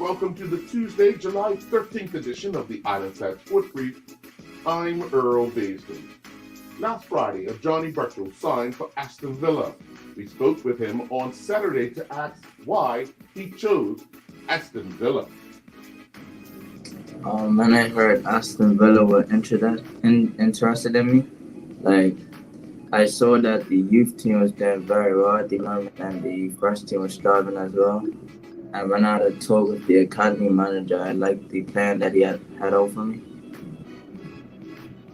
welcome to the Tuesday, July 13th edition of the Island Sports Brief. I'm Earl Baisden. Last Friday, Johnny Burkle signed for Aston Villa. We spoke with him on Saturday to ask why he chose Aston Villa. When I heard Aston Villa were interested in me, like I saw that the youth team was doing very well at the moment and the first team was striving as well. And when I had a talk with the academy manager, I liked the plan that he had out for me.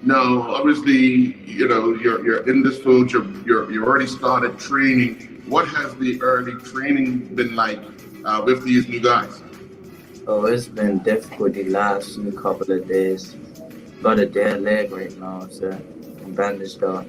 Now, obviously, you're in this field. You already started training. What has the early training been like with these new guys? Oh, it's been difficult the last few couple of days. Got a dead leg right now, so I'm bandaged up.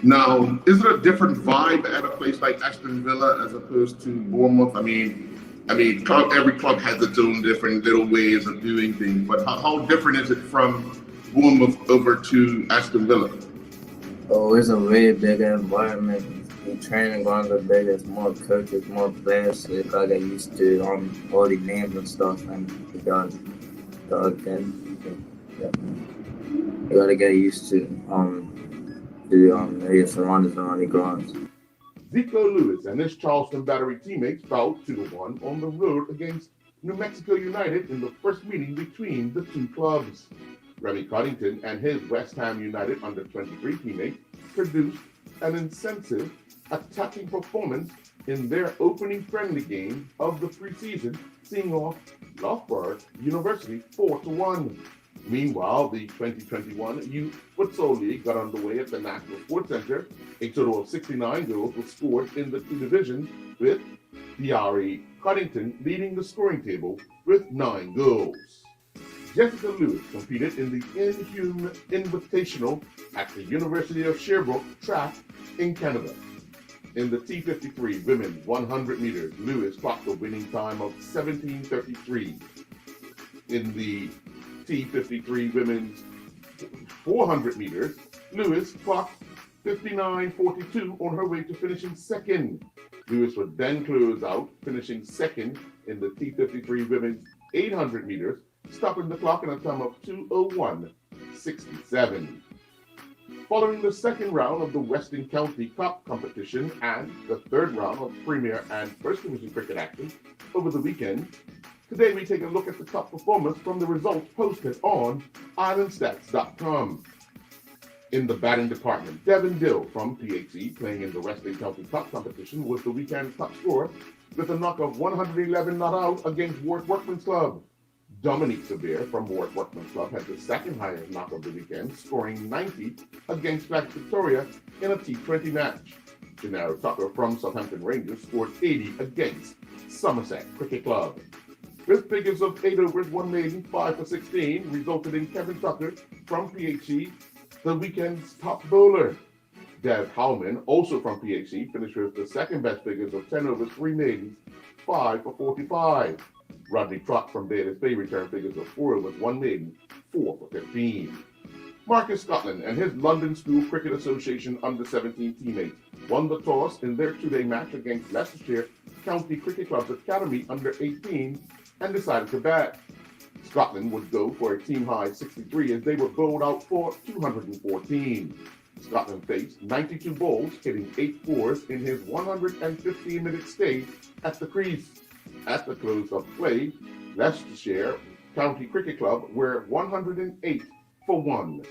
Now, is it a different vibe at a place like Aston Villa as opposed to Bournemouth? Every club has its own different little ways of doing things, but how different is it from Bournemouth over to Aston Villa? Oh, it's a way bigger environment. The training grounds are bigger, it's more coaches, more players, so you gotta get used to all the names and stuff, and gotta get, yeah, you gotta get used to your surroundings around the grounds. Zico Lewis and his Charleston Battery teammates fell 2-1 on the road against New Mexico United in the first meeting between the two clubs. Remy Coddington and his West Ham United under-23 teammates produced an incisive attacking performance in their opening friendly game of the preseason, seeing off Loughborough University 4-1. Meanwhile, the 2021 Youth Futsal League got underway at the National Sports Center. A total of 69 goals were scored in the two divisions, with Diari Coddington leading the scoring table with 9 goals. Jessica Lewis competed in the Inhume Invitational at the University of Sherbrooke track in Canada. In the T53 women's 100 meters, Lewis clocked a winning time of 17:33. In the T53 women's 400 meters, Lewis clocked 59:42 on her way to finishing second. Lewis would then close out, finishing second in the T53 women's 800 meters, stopping the clock in a time of 2:01:67. Following the second round of the Western County Cup competition and the third round of Premier and First Division cricket action over the weekend, today we take a look at the top performance from the results posted on islandstats.com. In the batting department, Devin Dill from PHC, playing in the Western County Cup competition, was the weekend's top scorer with a knock of 111 not out against Ward Workman's Club. Dominique Severe from Ward Workman's Club had the second highest knock of the weekend, scoring 90 against Black Victoria in a T20 match. Gennaro Tucker from Southampton Rangers scored 80 against Somerset Cricket Club. With figures of 8 overs, 1 maiden, 5 for 16, resulted in Kevin Tucker from PHC, the weekend's top bowler. Dev Howman, also from PHC, finished with the second best figures of 10 overs, 3 maidens, 5 for 45. Rodney Trott from Bayless Bay returned figures of 4 overs, 1 maiden, 4 for 15. Marcus Scotland and his London School Cricket Association under-17 teammates won the toss in their two-day match against Leicestershire County Cricket Club's Academy under-18 and decided to bat. Scotland would go for a team-high 63 as they were bowled out for 214. Scotland faced 92 balls, hitting 8 fours in his 115-minute stay at the crease. At the close of play, Leicestershire County Cricket Club were 108 for 1.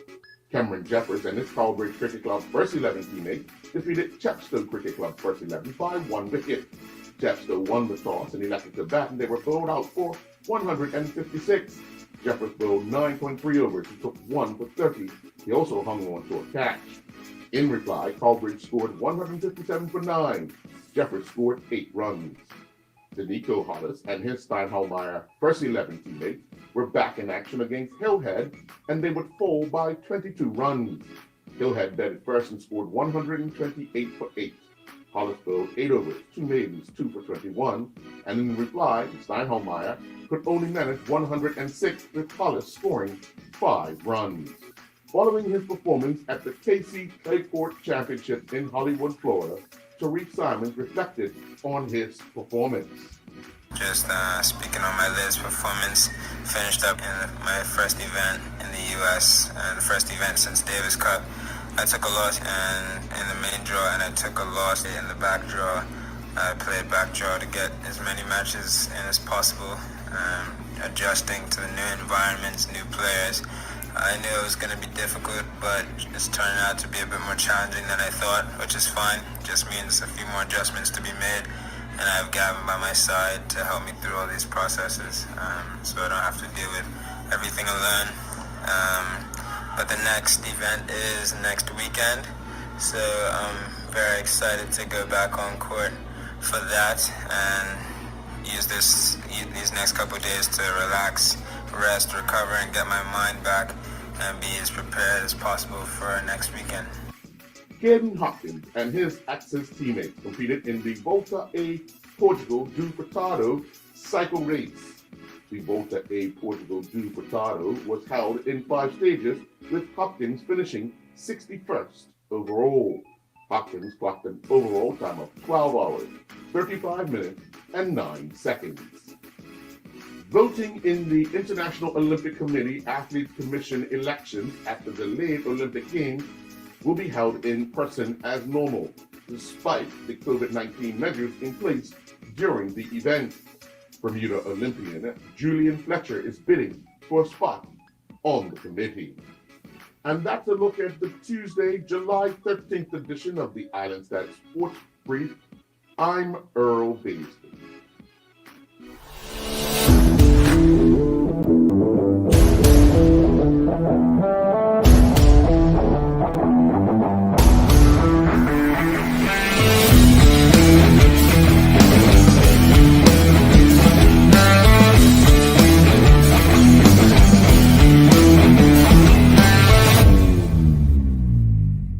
Cameron Jeffers and his Cowbridge Cricket Club first 11 teammates defeated Chepstow Cricket Club first 11 by 1 wicket. Chepstow won the toss and elected to bat, and they were bowled out for 156. Jeffers bowled 9.3 overs. He took 1 for 30. He also hung on to a catch. In reply, Cowbridge scored 157 for 9. Jeffers scored 8 runs. Danico Hollis and his Steinhallmeyer first 11 teammates were back in action against Hillhead, and they would fall by 22 runs. Hillhead batted first and scored 128 for 8. Hollis bowled 8 overs, 2 maidens, 2 for 21, and in reply, Steinhallmeyer could only manage 106, with Hollis scoring 5 runs. Following his performance at the KC Clayport Championship in Hollywood, Florida, Tariq Simons reflected on his performance. Just speaking on my latest performance, finished up in my first event in the U.S. The first event since Davis Cup. I took a loss in the main draw, and I took a loss in the back draw. I played back draw to get as many matches in as possible, adjusting to the new environments, new players. I knew it was going to be difficult, but it's turning out to be a bit more challenging than I thought, which is fine. Just means a few more adjustments to be made, and I have Gavin by my side to help me through all these processes, so I don't have to deal with everything alone. But the next event is next weekend, so I'm very excited to go back on court for that and use these next couple of days to relax, rest, recover, and get my mind back and be as prepared as possible for next weekend. Caden Hopkins and his Access teammates competed in the Volta A Portugal do Furtado cycle race. The Volta A Portugal do Furtado was held in 5 stages, with Hopkins finishing 61st overall. Hopkins clocked an overall time of 12 hours, 35 minutes, and 9 seconds. Voting in the International Olympic Committee Athlete Commission elections at the delayed Olympic Games will be held in person as normal, despite the COVID-19 measures in place during the event. Bermuda Olympian Julian Fletcher is bidding for a spot on the committee. And that's a look at the Tuesday, July 13th edition of the Island Stat Sports Brief. I'm Earl Baisley.